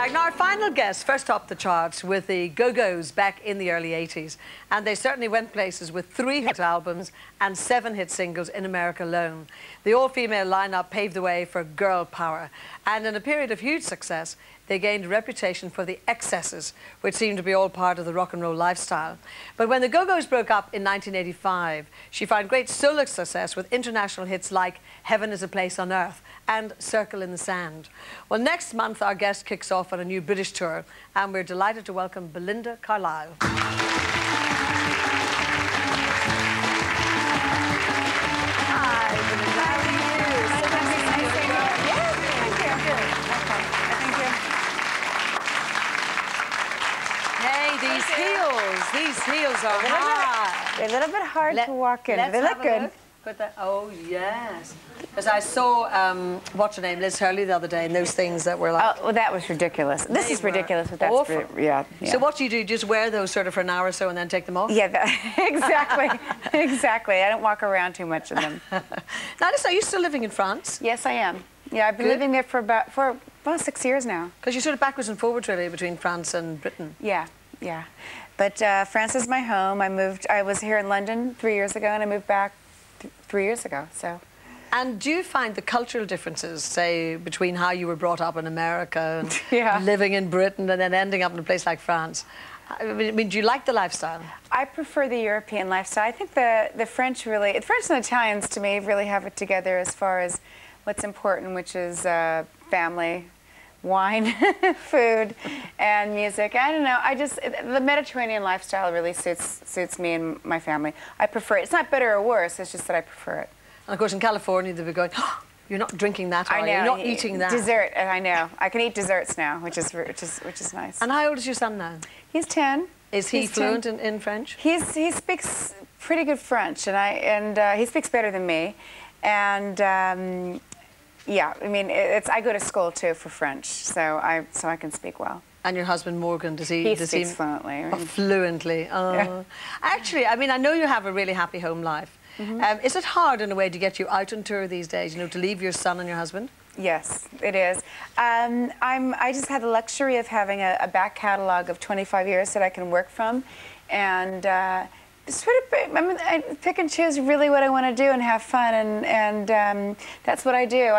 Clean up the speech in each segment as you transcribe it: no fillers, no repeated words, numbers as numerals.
Now, our final guest first topped the charts with the Go-Go's back in the early 80s, and they certainly went places with 3 hit albums and 7 hit singles in America alone. The all-female lineup paved the way for girl power, and in a period of huge success, they gained a reputation for the excesses, which seemed to be all part of the rock and roll lifestyle. But when the Go-Go's broke up in 1985, she found great solo success with international hits like Heaven is a Place on Earth and Circle in the Sand. Well, next month, our guest kicks off on a new British tour, and we're delighted to welcome Belinda Carlisle. Hi, Belinda. How are you? So nice to see you. Yes, thank you. Good. Okay. Thank you. Hey, these heels are high. They're a little bit hard to walk in. They look good. Oh, yes. Because I saw, what's her name, Liz Hurley the other day, and those things that were like... Oh, well, that was ridiculous. This is ridiculous, but that's... Awful. Yeah. So what do? You just wear those sort of for an hour or so and then take them off? Yeah, exactly. Exactly. I don't walk around too much in them. Now, listen, are you still living in France? Yes, I am. Yeah, I've been living there for about 6 years now. Because you're sort of backwards and forwards, really, between France and Britain. Yeah, yeah. But France is my home. I was here in London 3 years ago, and I moved back 3 years ago, so... And do you find the cultural differences, say, between how you were brought up in America and living in Britain and then ending up in a place like France? I mean, do you like the lifestyle? I prefer the European lifestyle. I think the French really... The French and Italians, to me, really have it together as far as what's important, which is family, wine, food, and music. I don't know. The Mediterranean lifestyle really suits me and my family. I prefer it. It's not better or worse. It's just that I prefer it. And of course, in California, they'll be going, oh, you're not drinking that, are you? You're not eating that. Dessert, I know. I can eat desserts now, which is nice. And how old is your son now? He's 10. Is he fluent in French? He speaks pretty good French, and he speaks better than me. And yeah, I mean, I go to school too for French, so I can speak well. And your husband Morgan, does he speaks fluently? Oh, fluently. Oh. Yeah. Actually, I mean, I know you have a really happy home life. Mm-hmm. Is it hard in a way to get you out on tour these days, you know, to leave your son and your husband? Yes, it is. I just had the luxury of having a back catalogue of 25 years that I can work from, and sort of I pick and choose really what I want to do and have fun, and that's what I do.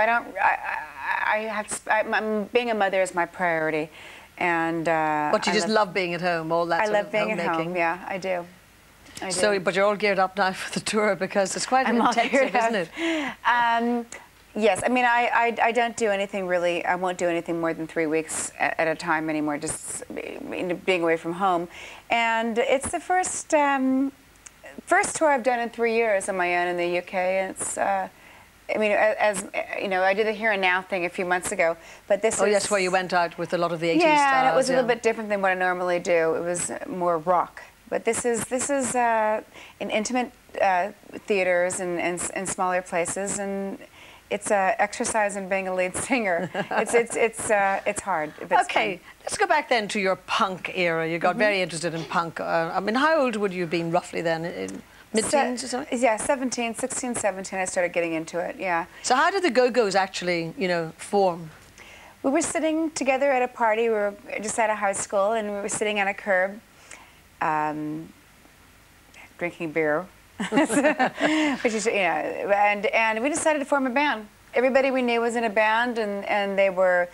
Being a mother is my priority, and but you just love being at home, all that. I love being at home. Yeah, I do. So, but you're all geared up now for the tour because it's quite intensive, isn't it? Yes, I mean, I don't do anything really. I won't do anything more than 3 weeks at a time anymore. Just being away from home, and it's the first tour I've done in 3 years on my own in the UK. And it's, I mean, as you know, I did the Here and Now thing a few months ago, but this. Oh, yes, where you went out with a lot of the 80s stars. Yeah, and it was a little bit different than what I normally do. It was more rock. But this is in intimate theaters and smaller places, and it's an exercise in being a lead singer. It's hard. Okay, let's go back then to your punk era. You got very interested in punk. I mean, how old would you have been roughly then? Mid-teens or something? Yeah, 16, 17. I started getting into it. Yeah. So how did the Go-Go's actually, you know, form? We were sitting together at a party. We were just out of high school, and we were sitting on a curb. Drinking beer, which is, you know, and we decided to form a band. Everybody we knew was in a band, and they weren't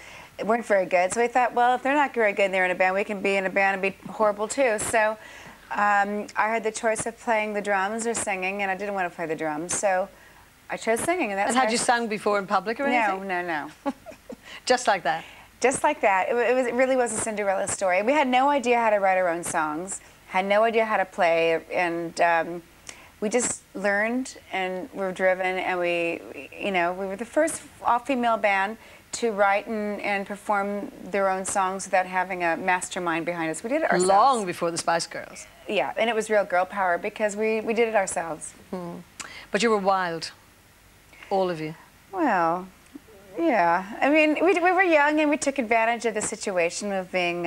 very good. So we thought, well, if they're not very good and they're in a band, we can be in a band and be horrible too. So I had the choice of playing the drums or singing, and I didn't want to play the drums, so I chose singing. And had you sung before in public or anything? No. Just like that? Just like that. It really was a Cinderella story. We had no idea how to write our own songs, had no idea how to play, and we just learned and were driven, and we were the first all-female band to write and perform their own songs without having a mastermind behind us. We did it ourselves. Long before the Spice Girls. Yeah, and it was real girl power because we did it ourselves. But you were wild, all of you. Well, yeah. I mean, we were young, and we took advantage of the situation of being,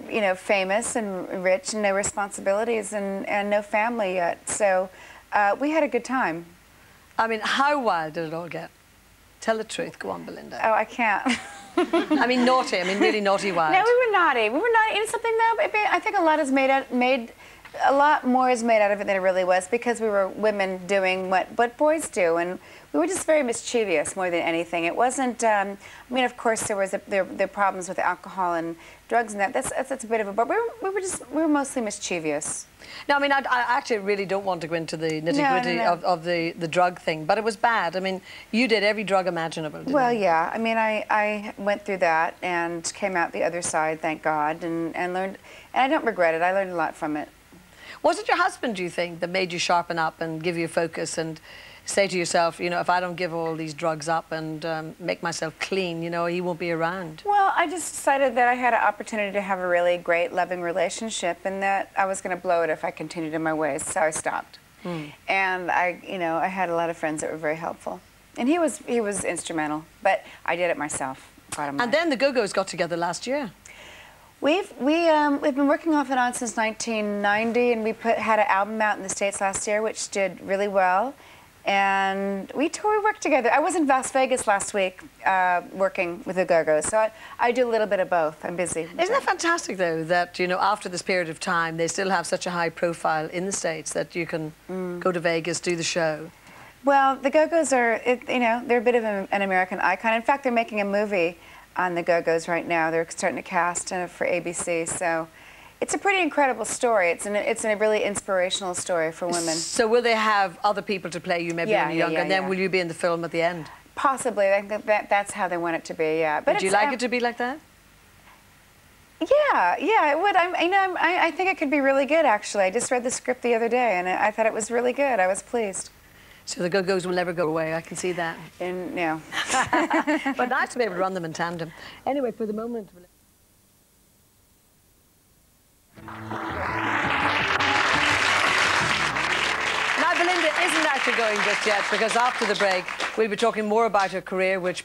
you know, famous and rich and no responsibilities and no family yet. So we had a good time. I mean, how wild did it all get? Tell the truth. Go on, Belinda. Oh, I can't. I mean, naughty. I mean, really naughty wild. No, we were naughty. We were naughty. And something though, I think a lot more is made out of it than it really was, because we were women doing what boys do, and we were just very mischievous more than anything. It wasn't. I mean, of course, there was there problems with alcohol and drugs and that. That's a bit of a. But we were mostly mischievous. No, I mean, I actually really don't want to go into the nitty-gritty of the drug thing, but it was bad. I mean, you did every drug imaginable, didn't you? Yeah. I mean, I went through that and came out the other side, thank God, and learned, and I don't regret it. I learned a lot from it. Was it your husband, do you think, that made you sharpen up and give you focus and say to yourself, you know, if I don't give all these drugs up and make myself clean, you know, he won't be around? Well, I just decided that I had an opportunity to have a really great, loving relationship, and that I was going to blow it if I continued in my ways, so I stopped. And I had a lot of friends that were very helpful, and he was instrumental, but I did it myself. And then the Go-Go's got together last year. We've been working off and on since 1990, and we had an album out in the States last year, which did really well. And we worked together. I was in Las Vegas last week working with the Go-Go's, so I do a little bit of both. I'm busy. Isn't that fantastic, though, that, you know, after this period of time, they still have such a high profile in the States that you can go to Vegas, do the show? Well, the Go-Go's are, they're a bit of an American icon. In fact, they're making a movie on the Go-Go's right now. They're starting to cast for ABC, so it's a pretty incredible story. It's a really inspirational story for women. So will they have other people to play you maybe when you're younger, and then will you be in the film at the end? Possibly. I think that's how they want it to be, yeah. But would you like it to be like that? Yeah, it would. I think it could be really good, actually. I just read the script the other day, and I thought it was really good. I was pleased. So the Go-Go's will never go away, I can see that. No. But nice to be able to run them in tandem. Anyway, for the moment... Now, Belinda isn't actually going just yet, because after the break, we'll be talking more about her career, which